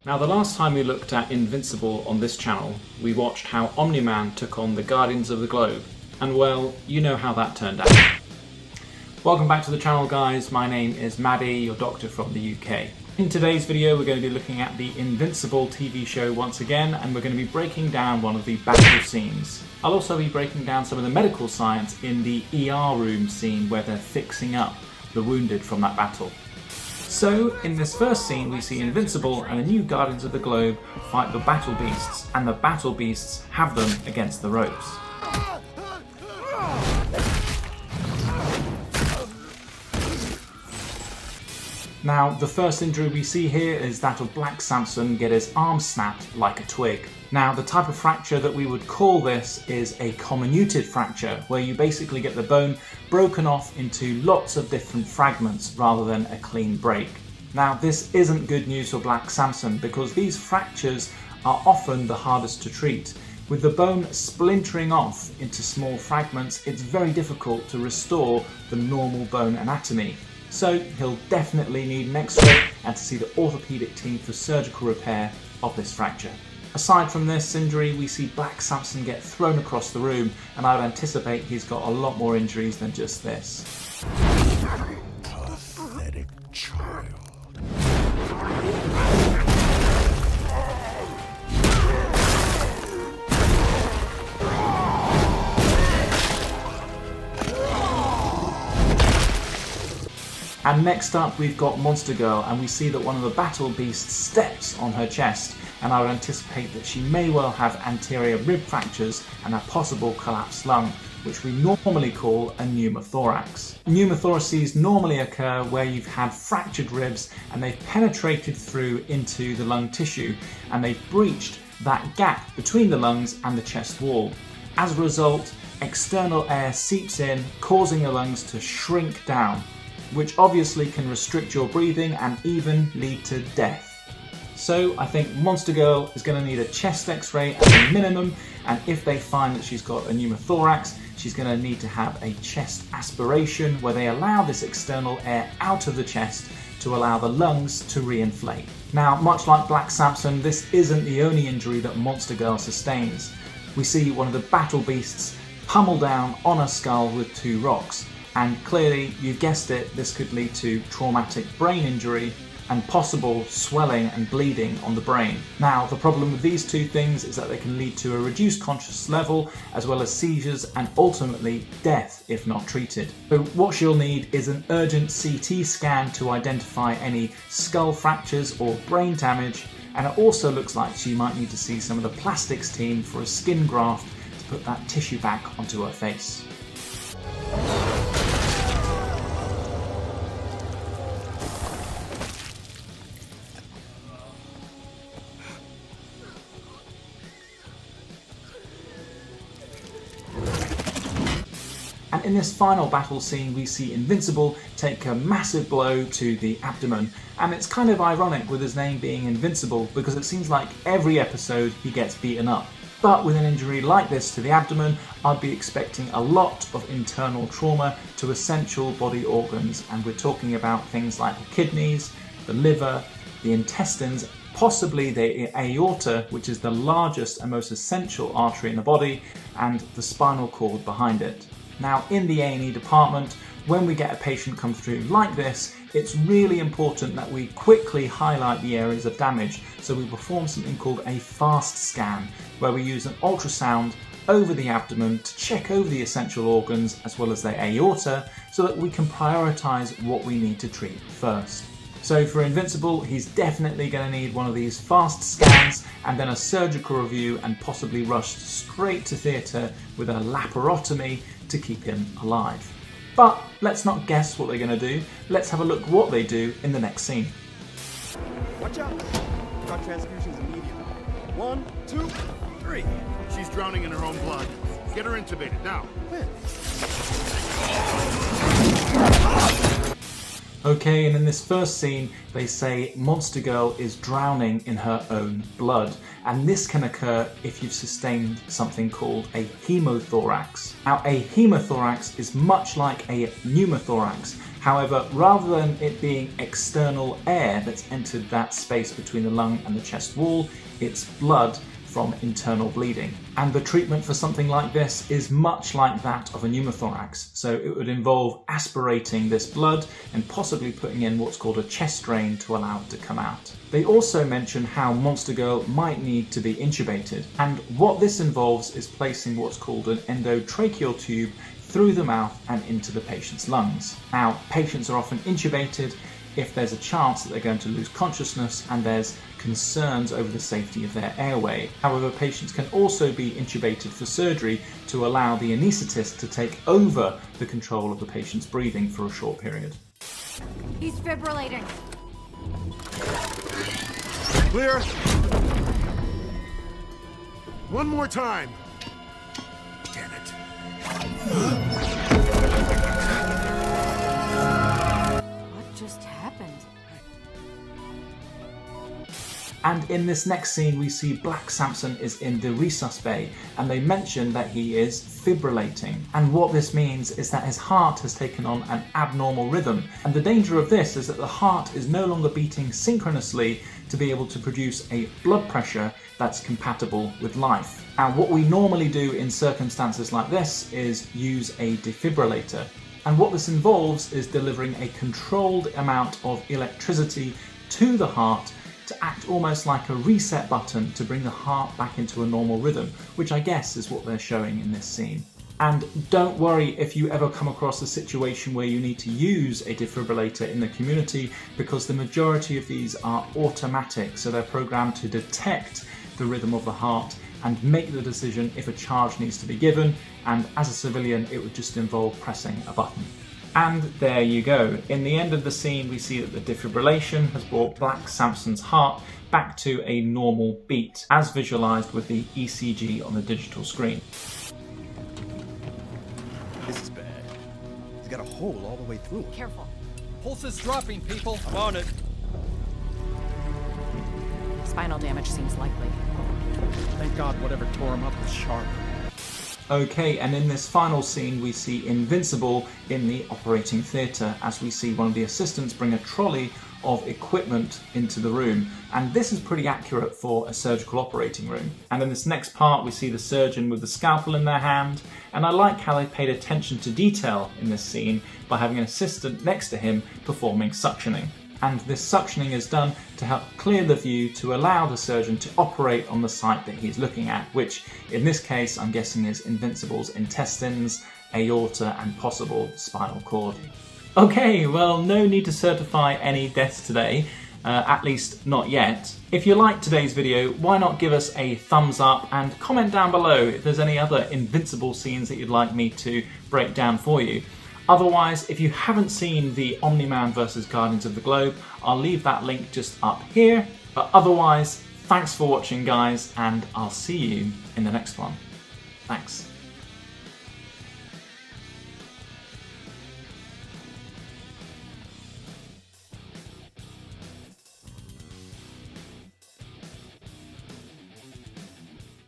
Now, the last time we looked at Invincible on this channel, we watched how Omni-Man took on the Guardians of the Globe, and well, you know how that turned out. Welcome back to the channel, guys. My name is Maddie, your doctor from the UK. In today's video, we're going to be looking at the Invincible TV show once again, and we're going to be breaking down one of the battle scenes. I'll also be breaking down some of the medical science in the ER room scene where they're fixing up the wounded from that battle. So, in this first scene, we see Invincible and the new Guardians of the Globe fight the Battle Beasts, and the Battle Beasts have them against the ropes. Now, the first injury we see here is that of Black Samson get his arm snapped like a twig. Now, the type of fracture that we would call this is a comminuted fracture, where you basically get the bone broken off into lots of different fragments rather than a clean break. Now, this isn't good news for Black Samson because these fractures are often the hardest to treat. With the bone splintering off into small fragments, it's very difficult to restore the normal bone anatomy. So he'll definitely need an X-ray and to see the orthopedic team for surgical repair of this fracture. Aside from this injury, we see Black Samson get thrown across the room, and I would anticipate he's got a lot more injuries than just this. Pathetic child. And next up we've got Monster Girl, and we see that one of the battle beasts steps on her chest, and I would anticipate that she may well have anterior rib fractures and a possible collapsed lung, which we normally call a pneumothorax. Pneumothoraces normally occur where you've had fractured ribs and they've penetrated through into the lung tissue and they've breached that gap between the lungs and the chest wall. As a result, external air seeps in, causing your lungs to shrink down, which obviously can restrict your breathing and even lead to death. So I think Monster Girl is going to need a chest x-ray as a minimum, and if they find that she's got a pneumothorax, she's going to need to have a chest aspiration where they allow this external air out of the chest to allow the lungs to reinflate. Now, much like Black Samson, this isn't the only injury that Monster Girl sustains. We see one of the battle beasts pummel down on her skull with two rocks. And clearly, you've guessed it, this could lead to traumatic brain injury and possible swelling and bleeding on the brain. Now, the problem with these two things is that they can lead to a reduced conscious level, as well as seizures and ultimately death if not treated. So what she'll need is an urgent CT scan to identify any skull fractures or brain damage, and it also looks like she might need to see some of the plastics team for a skin graft to put that tissue back onto her face. And in this final battle scene, we see Invincible take a massive blow to the abdomen. And it's kind of ironic with his name being Invincible, because it seems like every episode he gets beaten up. But with an injury like this to the abdomen, I'd be expecting a lot of internal trauma to essential body organs. And we're talking about things like the kidneys, the liver, the intestines, possibly the aorta, which is the largest and most essential artery in the body, and the spinal cord behind it. Now, in the A&E department, when we get a patient come through like this, it's really important that we quickly highlight the areas of damage. So we perform something called a fast scan, where we use an ultrasound over the abdomen to check over the essential organs as well as the aorta, so that we can prioritize what we need to treat first. So for Invincible, he's definitely going to need one of these fast scans and then a surgical review, and possibly rushed straight to theatre with a laparotomy to keep him alive. But let's not guess what they're going to do. Let's have a look what they do in the next scene. Watch out! Got transfusions immediately. 1, 2, 3. She's drowning in her own blood. Get her intubated now. Okay, and in this first scene, they say Monster Girl is drowning in her own blood. And this can occur if you've sustained something called a hemothorax. Now, a hemothorax is much like a pneumothorax. However, rather than it being external air that's entered that space between the lung and the chest wall, it's blood from internal bleeding. And the treatment for something like this is much like that of a pneumothorax. So it would involve aspirating this blood and possibly putting in what's called a chest drain to allow it to come out. They also mention how Monster Girl might need to be intubated. And what this involves is placing what's called an endotracheal tube through the mouth and into the patient's lungs. Now, patients are often intubated if there's a chance that they're going to lose consciousness and there's concerns over the safety of their airway. However, patients can also be intubated for surgery to allow the anaesthetist to take over the control of the patient's breathing for a short period. He's fibrillating. Clear. One more time. Damn it. What just happened? And in this next scene, we see Black Samson is in the resus bay, and they mention that he is fibrillating. And what this means is that his heart has taken on an abnormal rhythm. And the danger of this is that the heart is no longer beating synchronously to be able to produce a blood pressure that's compatible with life. And what we normally do in circumstances like this is use a defibrillator. And what this involves is delivering a controlled amount of electricity to the heart to act almost like a reset button to bring the heart back into a normal rhythm, which I guess is what they're showing in this scene. And don't worry if you ever come across a situation where you need to use a defibrillator in the community, because the majority of these are automatic, so they're programmed to detect the rhythm of the heart and make the decision if a charge needs to be given, and as a civilian it would just involve pressing a button. And there you go. In the end of the scene, we see that the defibrillation has brought Black Samson's heart back to a normal beat, as visualized with the ECG on the digital screen. This is bad. He's got a hole all the way through him. Careful. Pulse is dropping, people. I'm on it. Spinal damage seems likely. Thank God whatever tore him up was sharp. Okay, and in this final scene we see Invincible in the operating theatre, as we see one of the assistants bring a trolley of equipment into the room. And this is pretty accurate for a surgical operating room. And in this next part we see the surgeon with the scalpel in their hand, and I like how they paid attention to detail in this scene by having an assistant next to him performing suctioning. And this suctioning is done to help clear the view to allow the surgeon to operate on the site that he's looking at, which in this case I'm guessing is Invincible's intestines, aorta and possible spinal cord. Okay, well, no need to certify any deaths today, at least not yet. If you liked today's video, why not give us a thumbs up and comment down below if there's any other Invincible scenes that you'd like me to break down for you. Otherwise, if you haven't seen the Omni-Man vs Guardians of the Globe, I'll leave that link just up here. But otherwise, thanks for watching guys, and I'll see you in the next one. Thanks.